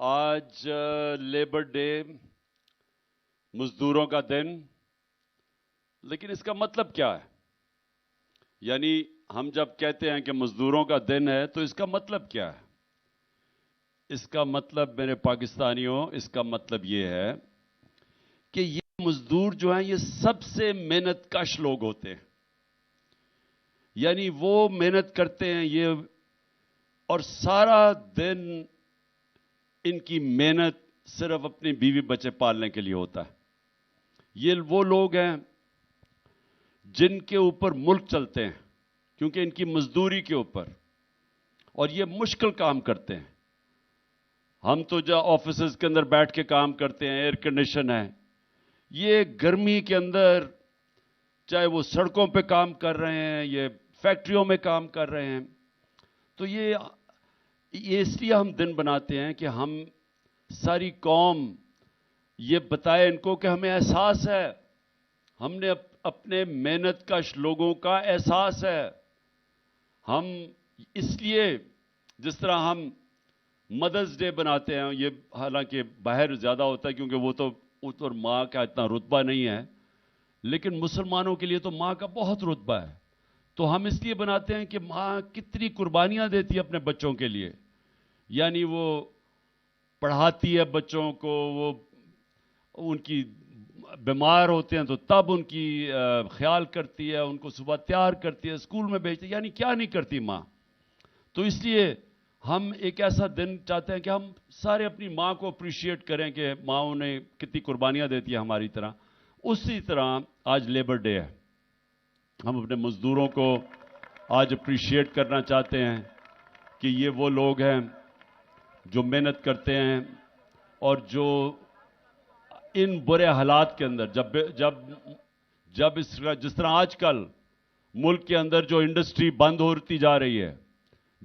آج labour day, مزدوروں کا دن، لیکن اس کا مطلب کیا ہے؟ یعنی ہم جب کہتے ہیں کہ مزدوروں کا دن ہے تو اس کا مطلب کیا ہے؟ اس کا مطلب میرے پاکستانیوں، اس کا مطلب یہ ہے کہ یہ مزدور جو ہیں یہ سب سے محنت کش لوگ ہوتے ہیں. یعنی وہ محنت کرتے ہیں یہ، اور سارا دن ان کی محنت صرف اپنی بیوی بچے پالنے کے لیے ہوتا ہے. یہ وہ لوگ ہیں جن کے اوپر ملک چلتے ہیں کیونکہ ان کی مزدوری کے اوپر، اور یہ مشکل کام کرتے ہیں. ہم تو جو آفیسز کے اندر بیٹھ کے کام کرتے ہیں، ایئر کنڈیشن ہے، یہ گرمی کے اندر چاہے وہ سڑکوں پہ کام کر رہے ہیں، یہ فیکٹریوں میں کام کر رہے ہیں. تو یہ اس لیے ہم دن بناتے ہیں کہ ہم ساری قوم یہ بتائے ان کو کہ ہمیں احساس ہے، ہم نے اپنے محنت کش لوگوں کا احساس ہے. ہم اس لیے جس طرح ہم مدرس ڈے بناتے ہیں، یہ حالانکہ باہر زیادہ ہوتا ہے کیونکہ وہ تو اور ماں کا اتنا رتبہ نہیں ہے، لیکن مسلمانوں کے لیے تو ماں کا بہت رتبہ ہے. تو ہم اس لیے بناتے ہیں کہ ماں کتنی قربانیاں دیتی ہے اپنے بچوں کے لیے. یعنی وہ پڑھاتی ہے بچوں کو، وہ ان کی بیمار ہوتے ہیں تو تب ان کی خیال کرتی ہے، ان کو صبح تیار کرتی ہے، اسکول میں بھیجتی ہے. یعنی کیا نہیں کرتی ماں. تو اس لیے ہم ایک ایسا دن چاہتے ہیں کہ ہم سارے اپنی ماں کو اپریشیٹ کریں کہ ماں انہیں کتنی قربانیاں دیتی ہے ہماری طرح. اسی طرح آج لیبر ڈے ہے، ہم اپنے مزدوروں کو آج اپریشیٹ کرنا چاہتے ہیں کہ یہ وہ لوگ ہیں جو محنت کرتے ہیں اور جو ان برے حالات کے اندر جب جس طرح آج کل ملک کے اندر جو انڈسٹری بند ہوتی جا رہی ہے،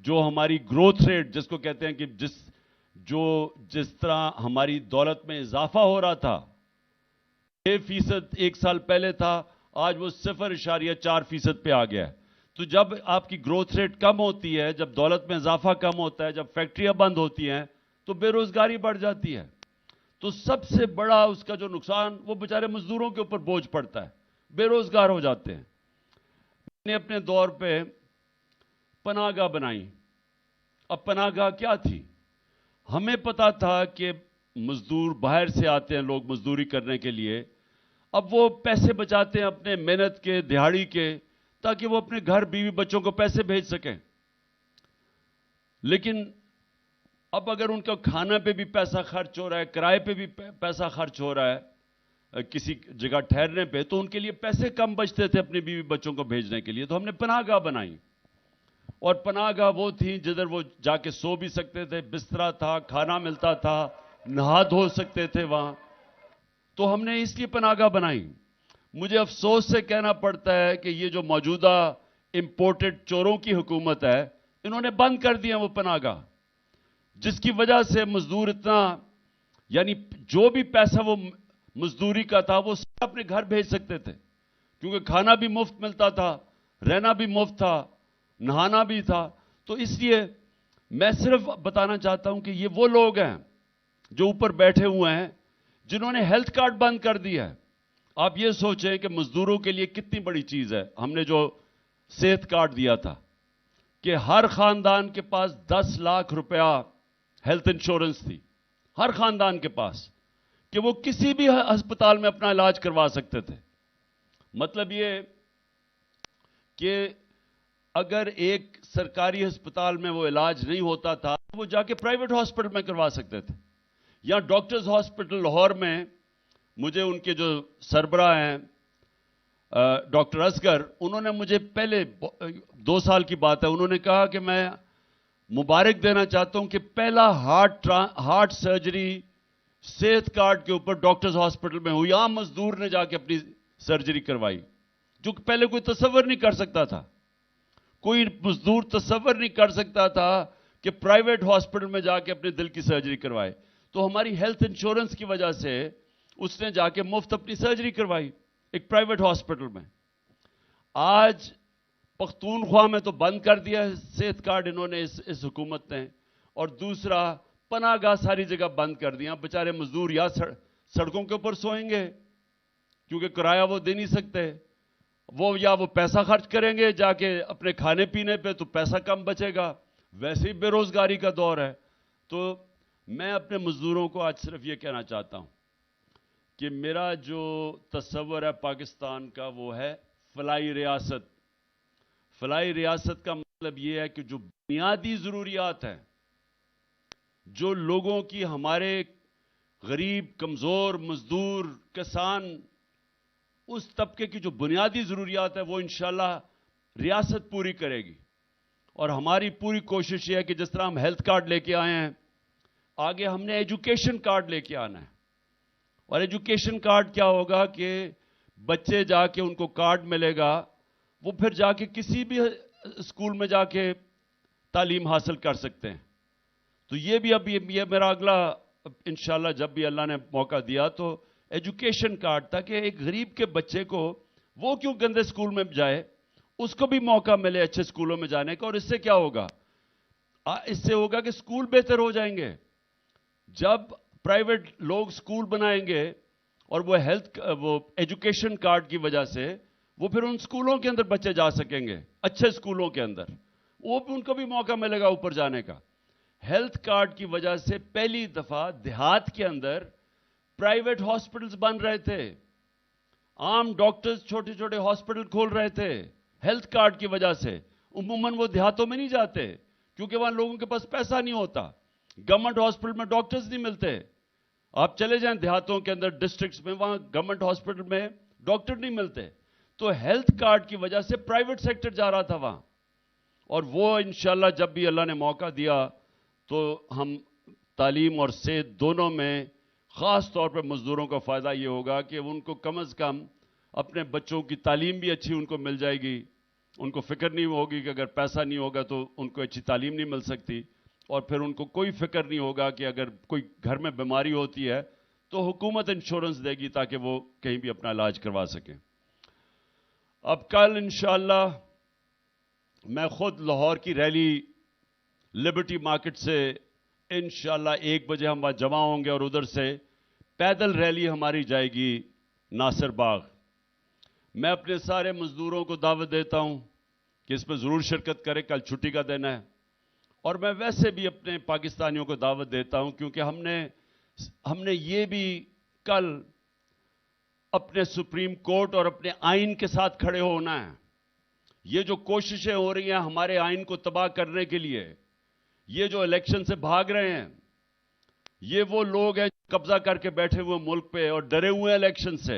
جو ہماری گروتھ ریٹ جس کو کہتے ہیں کہ جس طرح ہماری دولت میں اضافہ ہو رہا تھا، 6% ایک سال پہلے تھا، آج وہ 0.4% پہ آ گیا ہے. تو جب آپ کی گروتھ ریٹ کم ہوتی ہے، جب دولت میں اضافہ کم ہوتا ہے، جب فیکٹریاں بند ہوتی ہیں تو بے روزگاری بڑھ جاتی ہے. تو سب سے بڑا اس کا جو نقصان وہ بیچارے مزدوروں کے اوپر بوجھ پڑتا ہے، بے روزگار ہو جاتے ہیں. میں نے اپنے دور پہ پناہ گاہ بنائی. اب پناہ گاہ کیا تھی؟ ہمیں پتا تھا کہ مزدور باہر سے آتے ہیں لوگ مزدوری کرنے کے لیے، اب وہ پیسے بچاتے ہیں اپنے محنت کے، دہاڑی کے، تاکہ وہ اپنے گھر بیوی بچوں کو پیسے بھیج سکیں. لیکن اب اگر ان کا کھانا پہ بھی پیسہ خرچ ہو رہا ہے، کرائے پہ بھی پیسہ خرچ ہو رہا ہے، کسی جگہ ٹھہرنے پہ، تو ان کے لیے پیسے کم بچتے تھے اپنی بیوی بچوں کو بھیجنے کے لیے. تو ہم نے پناہ گاہ بنائی، اور پناہ گاہ وہ تھی جدھر وہ جا کے سو بھی سکتے تھے، بسترا تھا، کھانا ملتا تھا، نہا دھو سکتے تھے وہاں. تو ہم نے اس لیے پناہ گاہ بنائی. مجھے افسوس سے کہنا پڑتا ہے کہ یہ جو موجودہ امپورٹڈ چوروں کی حکومت ہے، انہوں نے بند کر دیا وہ پناہ گاہ، جس کی وجہ سے مزدور اتنا، یعنی جو بھی پیسہ وہ مزدوری کا تھا وہ سب اپنے گھر بھیج سکتے تھے، کیونکہ کھانا بھی مفت ملتا تھا، رہنا بھی مفت تھا، نہانا بھی تھا. تو اس لیے میں صرف بتانا چاہتا ہوں کہ یہ وہ لوگ ہیں جو اوپر بیٹھے ہوئے ہیں جنہوں نے ہیلتھ کارڈ بند کر دیا ہے. آپ یہ سوچیں کہ مزدوروں کے لیے کتنی بڑی چیز ہے. ہم نے جو صحت کارڈ دیا تھا کہ ہر خاندان کے پاس 10 لاکھ روپیہ ہیلتھ انشورنس تھی، ہر خاندان کے پاس، کہ وہ کسی بھی ہسپتال میں اپنا علاج کروا سکتے تھے. مطلب یہ کہ اگر ایک سرکاری ہسپتال میں وہ علاج نہیں ہوتا تھا وہ جا کے پرائیویٹ ہاسپٹل میں کروا سکتے تھے. یا ڈاکٹرز ہاسپٹل لاہور میں مجھے ان کے جو سربراہ ہیں ڈاکٹر اصغر، انہوں نے مجھے پہلے 2 سال کی بات ہے، انہوں نے کہا کہ میں مبارک دینا چاہتا ہوں کہ پہلا ہارٹ سرجری صحت کارڈ کے اوپر ڈاکٹرز ہاسپٹل میں ہوئی. عام مزدور نے جا کے اپنی سرجری کروائی، جو کہ پہلے کوئی تصور نہیں کر سکتا تھا. کوئی مزدور تصور نہیں کر سکتا تھا کہ پرائیویٹ ہاسپٹل میں جا کے اپنے دل کی سرجری کروائے. تو ہماری ہیلتھ انشورنس کی وجہ سے اس نے جا کے مفت اپنی سرجری کروائی ایک پرائیویٹ ہاسپٹل میں. آج پختونخوا میں تو بند کر دیا ہے صحت کارڈ انہوں نے، اس حکومت نے. اور دوسرا پناہ گاہ ساری جگہ بند کر دیا. بیچارے مزدور یا سڑکوں کے اوپر سوئیں گے کیونکہ کرایہ وہ دے نہیں سکتے, یا وہ پیسہ خرچ کریں گے جا کے اپنے کھانے پینے پہ, تو پیسہ کم بچے گا. ویسے ہی بے روزگاری کا دور ہے. تو میں اپنے مزدوروں کو آج صرف یہ کہنا چاہتا ہوں کہ میرا جو تصور ہے پاکستان کا وہ ہے فلاحی ریاست. فلاحی ریاست کا مطلب یہ ہے کہ جو بنیادی ضروریات ہیں, جو لوگوں کی, ہمارے غریب, کمزور, مزدور, کسان, اس طبقے کی جو بنیادی ضروریات ہے وہ انشاءاللہ ریاست پوری کرے گی. اور ہماری پوری کوشش یہ ہے کہ جس طرح ہم ہیلتھ کارڈ لے کے آئے ہیں, آگے ہم نے ایجوکیشن کارڈ لے کے آنا ہے. اور ایجوکیشن کارڈ کیا ہوگا کہ بچے جا کے ان کو کارڈ ملے گا, وہ پھر جا کے کسی بھی اسکول میں جا کے تعلیم حاصل کر سکتے ہیں. تو یہ بھی اب یہ میرا اگلا انشاءاللہ جب بھی اللہ نے موقع دیا تو ایجوکیشن کارڈ, تاکہ ایک غریب کے بچے کو, وہ کیوں گندے اسکول میں جائے, اس کو بھی موقع ملے اچھے اسکولوں میں جانے کا. اور اس سے کیا ہوگا, اس سے ہوگا کہ اسکول بہتر ہو جائیں گے. جب پرائیویٹ لوگ اسکول بنائیں گے اور وہ ایجوکیشن کارڈ کی وجہ سے وہ پھر ان اسکولوں کے اندر بچے جا سکیں گے, اچھے اسکولوں کے اندر, وہ ان کو بھی موقع ملے گا اوپر جانے کا. ہیلتھ کارڈ کی وجہ سے پہلی دفعہ دیہات کے اندر پرائیویٹ ہاسپٹلز بن رہے تھے, عام ڈاکٹرز چھوٹے چھوٹے ہاسپٹل کھول رہے تھے ہیلتھ کارڈ کی وجہ سے. عموماً وہ دیہاتوں میں نہیں جاتے کیونکہ وہاں لوگوں کے پاس پیسہ نہیں ہوتا, گورنمنٹ ہاسپٹل میں ڈاکٹرز نہیں ملتے. آپ چلے جائیں دیہاتوں کے اندر, ڈسٹرکٹس میں, وہاں گورنمنٹ ہاسپٹل میں ڈاکٹر نہیں ملتے. تو ہیلتھ کارڈ کی وجہ سے پرائیویٹ سیکٹر جا رہا تھا وہاں. اور وہ انشاءاللہ جب بھی اللہ نے موقع دیا تو ہم تعلیم اور صحت دونوں میں, خاص طور پہ مزدوروں کا فائدہ یہ ہوگا کہ ان کو کم از کم اپنے بچوں کی تعلیم بھی اچھی ان کو مل جائے گی. ان کو فکر نہیں ہوگی کہ اگر پیسہ نہیں ہوگا تو ان کو اچھی تعلیم نہیں مل سکتی. اور پھر ان کو کوئی فکر نہیں ہوگا کہ اگر کوئی گھر میں بیماری ہوتی ہے تو حکومت انشورنس دے گی تاکہ وہ کہیں بھی اپنا علاج کروا سکیں. اب کل انشاءاللہ میں خود لاہور کی ریلی لبرٹی مارکیٹ سے انشاءاللہ 1 بجے ہم وہاں جمع ہوں گے, اور ادھر سے پیدل ریلی ہماری جائے گی ناصر باغ. میں اپنے سارے مزدوروں کو دعوت دیتا ہوں کہ اس میں ضرور شرکت کریں, کل چھٹی کا دن ہے. اور میں ویسے بھی اپنے پاکستانیوں کو دعوت دیتا ہوں کیونکہ ہم نے یہ بھی کل اپنے سپریم کورٹ اور اپنے آئین کے ساتھ کھڑے ہونا ہے. یہ جو کوششیں ہو رہی ہیں ہمارے آئین کو تباہ کرنے کے لیے, یہ جو الیکشن سے بھاگ رہے ہیں, یہ وہ لوگ ہیں جو قبضہ کر کے بیٹھے ہوئے ملک پہ اور ڈرے ہوئے ہیں الیکشن سے.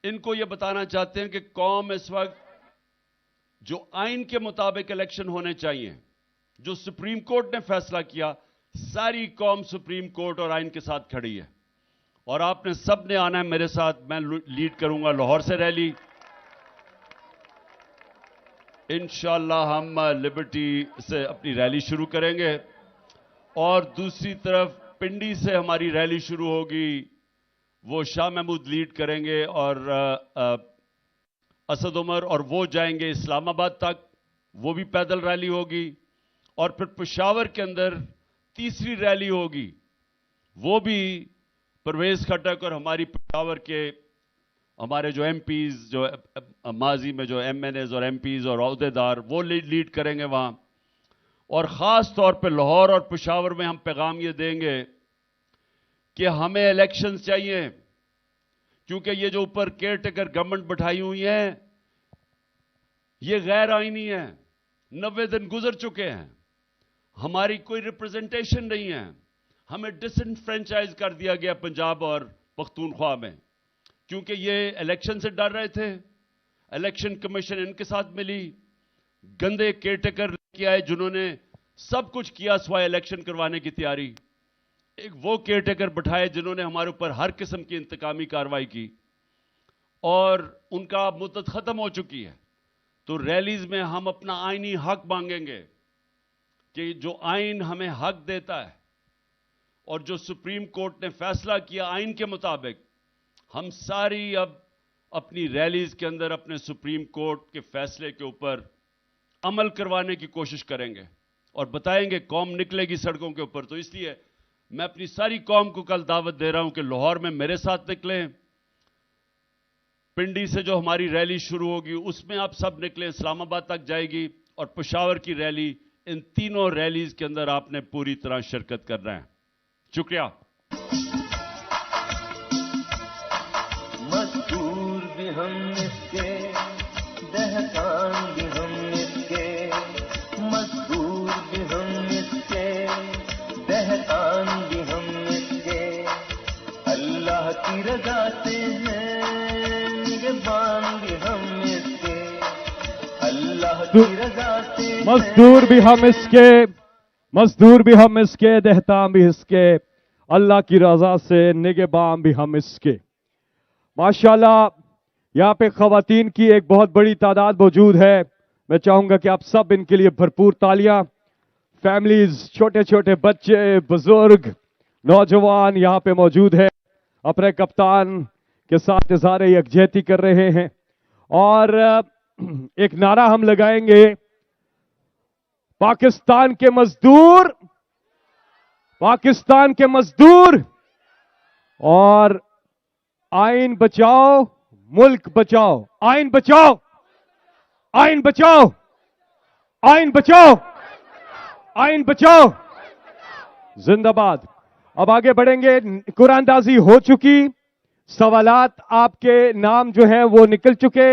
ان کو یہ بتانا چاہتے ہیں کہ قوم اس وقت جو آئین کے مطابق الیکشن ہونے چاہیے, جو سپریم کورٹ نے فیصلہ کیا, ساری قوم سپریم کورٹ اور آئین کے ساتھ کھڑی ہے. اور آپ نے سب نے آنا ہے میرے ساتھ. میں لیڈ کروں گا لاہور سے ریلی. انشاءاللہ ہم لبرٹی سے اپنی ریلی شروع کریں گے, اور دوسری طرف پنڈی سے ہماری ریلی شروع ہوگی, وہ شاہ محمود لیڈ کریں گے, اور اسد عمر, اور وہ جائیں گے اسلام آباد تک, وہ بھی پیدل ریلی ہوگی. اور پھر پشاور کے اندر تیسری ریلی ہوگی, وہ بھی پرویز خٹک اور ہماری پشاور کے ہمارے جو ایم پیز, جو ماضی میں جو ایم این ایز اور ایم پیز اور عہدیدار, وہ لیڈ کریں گے وہاں. اور خاص طور پہ لاہور اور پشاور میں ہم پیغام یہ دیں گے کہ ہمیں الیکشنز چاہیے, کیونکہ یہ جو اوپر کیئر ٹیکر گورنمنٹ بٹھائی ہوئی ہے یہ غیر آئینی ہے. 90 دن گزر چکے ہیں, ہماری کوئی ریپرزنٹیشن نہیں ہے. ہمیں ڈس انفرینچائز کر دیا گیا پنجاب اور پختونخوا میں, کیونکہ یہ الیکشن سے ڈر رہے تھے. الیکشن کمیشن ان کے ساتھ ملی, گندے کیئر ٹیکر لے کے آئے جنہوں نے سب کچھ کیا سوائے الیکشن کروانے کی تیاری. ایک وہ کیئر ٹیکر بٹھائے جنہوں نے ہمارے اوپر ہر قسم کی انتقامی کارروائی کی, اور ان کا مدت ختم ہو چکی ہے. تو ریلیز میں ہم اپنا آئینی حق مانگیں گے کہ جو آئین ہمیں حق دیتا ہے اور جو سپریم کورٹ نے فیصلہ کیا آئین کے مطابق, ہم ساری اب اپنی ریلیز کے اندر اپنے سپریم کورٹ کے فیصلے کے اوپر عمل کروانے کی کوشش کریں گے اور بتائیں گے قوم نکلے گی سڑکوں کے اوپر. تو اس لیے میں اپنی ساری قوم کو کل دعوت دے رہا ہوں کہ لاہور میں میرے ساتھ نکلیں، پنڈی سے جو ہماری ریلی شروع ہوگی اس میں آپ سب نکلیں، اسلام آباد تک جائے گی، اور پشاور کی ریلی، ان تینوں ریلیز کے اندر آپ نے پوری طرح شرکت کرنا ہے۔ شکریہ۔ مزدور بھی ہم اس کے، دہقان بھی ہم اس کے، مزدور بھی ہم اس کے، دہقان بھی ہم اس کے، اللہ کی رضا سے ہیں نگہبان بھی ہم اس کے، اللہ کی رضا سے ہیں۔ مزدور بھی ہم اس کے، مزدور بھی ہم اس کے، دہقان بھی اس کے، اللہ کی رضا سے نگہبان بھی ہم اس کے۔ ماشاءاللہ یہاں پہ خواتین کی ایک بہت بڑی تعداد موجود ہے، میں چاہوں گا کہ آپ سب ان کے لیے بھرپور تالیاں۔ فیملیز، چھوٹے چھوٹے بچے، بزرگ، نوجوان یہاں پہ موجود ہیں، اپنے کپتان کے ساتھ اظہار یکجہتی کر رہے ہیں، اور ایک نعرہ ہم لگائیں گے، پاکستان کے مزدور، پاکستان کے مزدور، اور آئین بچاؤ ملک بچاؤ، آئین بچاؤ، آئین بچاؤ، آئین بچاؤ، آئین بچاؤ، زندہ باد۔ اب آگے بڑھیں گے، قرآن دازی ہو چکی، سوالات آپ کے نام جو ہیں وہ نکل چکے۔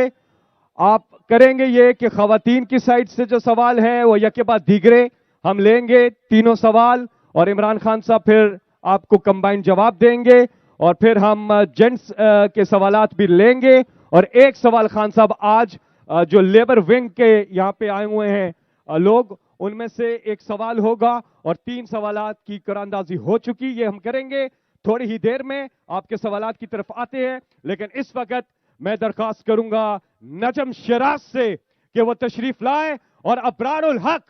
آپ کریں گے یہ کہ خواتین کی سائٹ سے جو سوال ہیں وہ یک کے بعد دیگرے ہم لیں گے، تینوں سوال، اور عمران خان صاحب پھر آپ کو کمبائن جواب دیں گے، اور پھر ہم جینٹس کے سوالات بھی لیں گے، اور ایک سوال خان صاحب آج جو لیبر ونگ کے یہاں پہ آئے ہوئے ہیں لوگ، ان میں سے ایک سوال ہوگا، اور 3 سوالات کی قرآن دازی ہو چکی، یہ ہم کریں گے تھوڑی ہی دیر میں، آپ کے سوالات کی طرف آتے ہیں۔ لیکن اس وقت میں درخواست کروں گا نجم شیراز سے کہ وہ تشریف لائیں اور ابرار الحق